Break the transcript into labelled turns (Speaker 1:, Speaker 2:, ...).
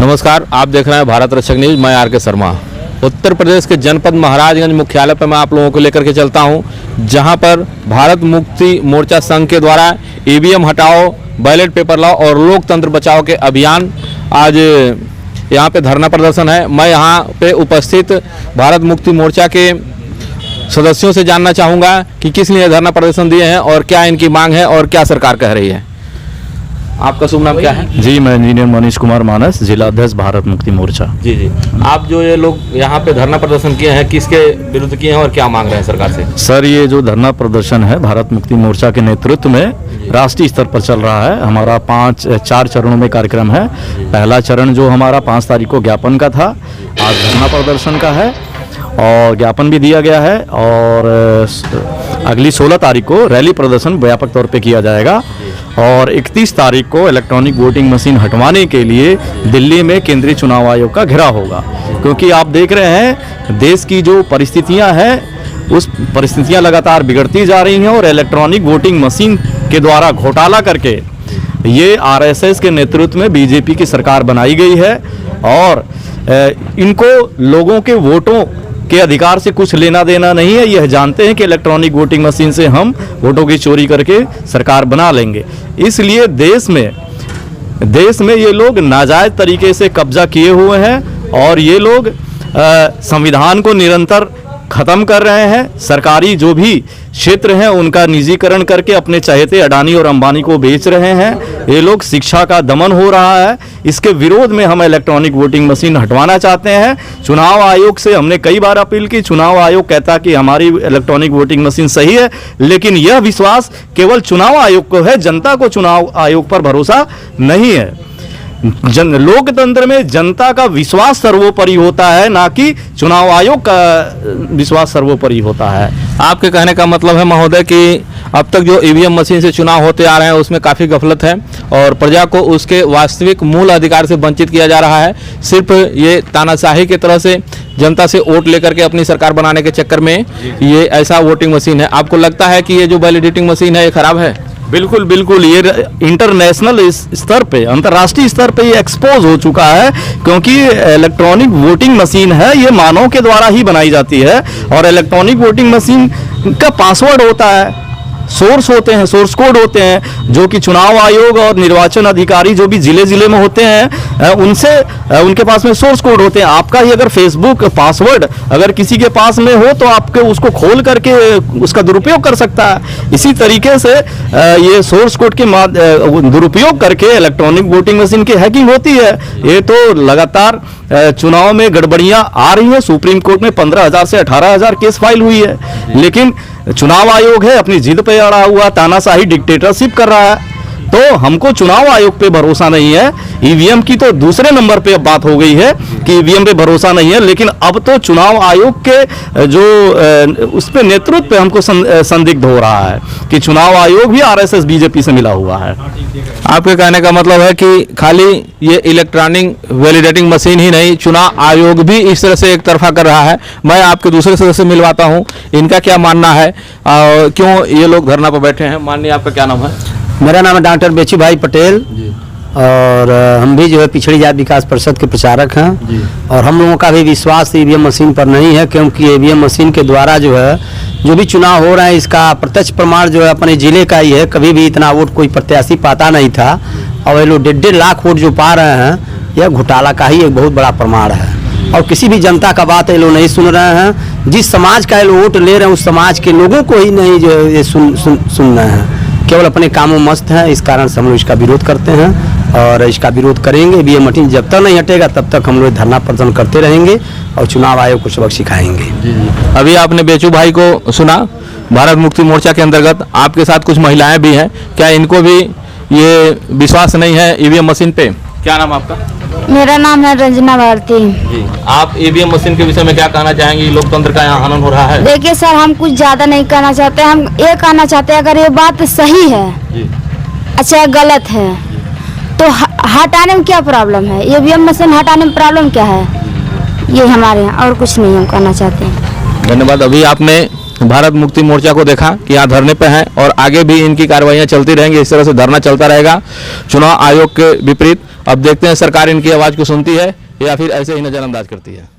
Speaker 1: नमस्कार, आप देख रहे हैं भारत रक्षक न्यूज। मैं आर के शर्मा। उत्तर प्रदेश के जनपद महाराजगंज मुख्यालय पर मैं आप लोगों को लेकर के चलता हूं, जहां पर भारत मुक्ति मोर्चा संघ के द्वारा ईवीएम हटाओ, बैलेट पेपर लाओ और लोकतंत्र बचाओ के अभियान आज यहां पे धरना प्रदर्शन है। मैं यहां पे उपस्थित भारत मुक्ति मोर्चा के सदस्यों से जानना चाहूँगा कि किस लिए धरना प्रदर्शन दिए हैं और क्या इनकी मांग है और क्या सरकार कह रही है। आपका शुभ नाम क्या है?
Speaker 2: जी, मैं इंजीनियर मनीष कुमार मानस, जिला अध्यक्ष भारत मुक्ति मोर्चा।
Speaker 1: जी। आप जो ये लोग यहाँ पे धरना प्रदर्शन किए हैं, किसके विरुद्ध किए हैं और क्या मांग रहे हैं सरकार से?
Speaker 2: सर, ये जो धरना प्रदर्शन है भारत मुक्ति मोर्चा के नेतृत्व में राष्ट्रीय स्तर पर चल रहा है। हमारा 4 चरणों में कार्यक्रम है। पहला चरण जो हमारा 5 तारीख को ज्ञापन का था, आज धरना प्रदर्शन का है और ज्ञापन भी दिया गया है और अगली 16 तारीख को रैली प्रदर्शन व्यापक तौर पे किया जाएगा और 31 तारीख को इलेक्ट्रॉनिक वोटिंग मशीन हटवाने के लिए दिल्ली में केंद्रीय चुनाव आयोग का घेराव होगा। क्योंकि आप देख रहे हैं देश की जो परिस्थितियां हैं, उस परिस्थितियां लगातार बिगड़ती जा रही हैं और इलेक्ट्रॉनिक वोटिंग मशीन के द्वारा घोटाला करके ये आरएसएस के नेतृत्व में बीजेपी की सरकार बनाई गई है और इनको लोगों के वोटों के अधिकार से कुछ लेना देना नहीं है। यह जानते हैं कि इलेक्ट्रॉनिक वोटिंग मशीन से हम वोटों की चोरी करके सरकार बना लेंगे। इसलिए देश में ये लोग नाजायज तरीके से कब्जा किए हुए हैं और ये लोग संविधान को निरंतर खत्म कर रहे हैं। सरकारी जो भी क्षेत्र हैं उनका निजीकरण करके अपने चहेते अडानी और अंबानी को बेच रहे हैं। ये लोग शिक्षा का दमन हो रहा है। इसके विरोध में हम इलेक्ट्रॉनिक वोटिंग मशीन हटवाना चाहते हैं। चुनाव आयोग से हमने कई बार अपील की। चुनाव आयोग कहता कि हमारी इलेक्ट्रॉनिक वोटिंग मशीन सही है, लेकिन यह विश्वास केवल चुनाव आयोग को है, जनता को चुनाव आयोग पर भरोसा नहीं है। लोकतंत्र में जनता का विश्वास सर्वोपरि होता है, ना कि चुनाव आयोग का विश्वास सर्वोपरि होता है।
Speaker 1: आपके कहने का मतलब है महोदय कि अब तक जो ईवीएम मशीन से चुनाव होते आ रहे हैं उसमें काफ़ी गफलत है और प्रजा को उसके वास्तविक मूल अधिकार से वंचित किया जा रहा है। सिर्फ ये तानाशाही की तरह से जनता से वोट लेकर के अपनी सरकार बनाने के चक्कर में ये ऐसा वोटिंग मशीन है। आपको लगता है कि ये जो वैलिडेटिंग मशीन है ये खराब है?
Speaker 2: बिल्कुल बिल्कुल, ये इंटरनेशनल स्तर पे, अंतर्राष्ट्रीय स्तर पे ये एक्सपोज हो चुका है। क्योंकि इलेक्ट्रॉनिक वोटिंग मशीन है, ये मानव के द्वारा ही बनाई जाती है और इलेक्ट्रॉनिक वोटिंग मशीन का पासवर्ड होता है, सोर्स होते हैं, सोर्स कोड होते हैं, जो कि चुनाव आयोग और निर्वाचन अधिकारी जो भी जिले में होते हैं उनके पास में सोर्स कोड होते हैं। आपका ही अगर फेसबुक पासवर्ड अगर किसी के पास में हो तो आपके उसको खोल करके उसका दुरुपयोग कर सकता है। इसी तरीके से ये सोर्स कोड के दुरुपयोग करके इलेक्ट्रॉनिक वोटिंग मशीन की हैकिंग होती है। ये तो लगातार चुनाव में गड़बड़ियां आ रही हैं। सुप्रीम कोर्ट में 15,000 से 18,000 केस फाइल हुई है, लेकिन चुनाव आयोग है अपनी जिद पे अड़ा हुआ, तानाशाही डिक्टेटरशिप कर रहा है। तो हमको चुनाव आयोग पे भरोसा नहीं है। ईवीएम की तो दूसरे नंबर पे अब बात हो गई है कि ईवीएम पे भरोसा नहीं है, लेकिन अब तो चुनाव आयोग के जो उस पे नेतृत्व पे हमको संदिग्ध हो रहा है कि चुनाव आयोग भी आरएसएस बीजेपी से मिला हुआ है।
Speaker 1: आपके कहने का मतलब है कि खाली ये इलेक्ट्रॉनिक वैलिडेटिंग मशीन ही नहीं, चुनाव आयोग भी इस तरह से एक तरफा कर रहा है। मैं आपके दूसरे सदस्य मिलवाता हूँ, इनका क्या मानना है, क्यों ये लोग धरना पर बैठे हैं। माननीय, आपका क्या नाम है?
Speaker 3: मेरा नाम है डॉक्टर बेची भाई पटेल और हम भी जो है पिछड़ी जाति विकास परिषद के प्रचारक हैं और हम लोगों का भी विश्वास ईवीएम मशीन पर नहीं है, क्योंकि ईवीएम मशीन के द्वारा जो है जो भी चुनाव हो रहा है इसका प्रत्यक्ष प्रमाण जो है अपने जिले का ही है। कभी भी इतना वोट कोई प्रत्याशी पाता नहीं था और ये लोग 1.5 लाख वोट जो पा रहे हैं, यह घोटाला का ही एक बहुत बड़ा प्रमाण है और किसी भी जनता का बात ये लोग नहीं सुन रहे हैं। जिस समाज का ये लोग वोट ले रहे हैं उस समाज के लोगों को ही नहीं जो ये सुन रहे हैं, केवल अपने कामों मस्त हैं। इस कारण से हम लोग इसका विरोध करते हैं और इसका विरोध करेंगे। ईवीएम मशीन जब तक नहीं हटेगा तब तक हम लोग धरना प्रदर्शन करते रहेंगे और चुनाव आयोग को सबक सिखाएंगे।
Speaker 1: अभी आपने बेचू भाई को सुना, भारत मुक्ति मोर्चा के अंतर्गत आपके साथ कुछ महिलाएं भी हैं, क्या इनको भी ये विश्वास नहीं है ईवीएम मशीन पे? क्या नाम आपका?
Speaker 4: मेरा नाम है रंजना भारती
Speaker 1: जी। आप ईवीएम मशीन के विषय में क्या कहना चाहेंगे? लोकतंत्र का यहाँ हनन हो रहा है।
Speaker 4: देखिए सर, हम कुछ ज्यादा नहीं कहना चाहते, हम ये कहना चाहते हैं अगर ये बात सही है
Speaker 1: जी,
Speaker 4: अच्छा गलत है तो हटाने में क्या प्रॉब्लम है? ईवीएम मशीन हटाने में प्रॉब्लम क्या है? ये हमारे यहाँ और कुछ नहीं हम कहना चाहते हैं।
Speaker 1: धन्यवाद। अभी आपने भारत मुक्ति मोर्चा को देखा कि यहाँ धरने पे हैं और आगे भी इनकी कार्रवाइयाँ चलती रहेंगी, इस तरह से धरना चलता रहेगा चुनाव आयोग के विपरीत। अब देखते हैं सरकार इनकी आवाज़ को सुनती है या फिर ऐसे ही नज़रअंदाज करती है।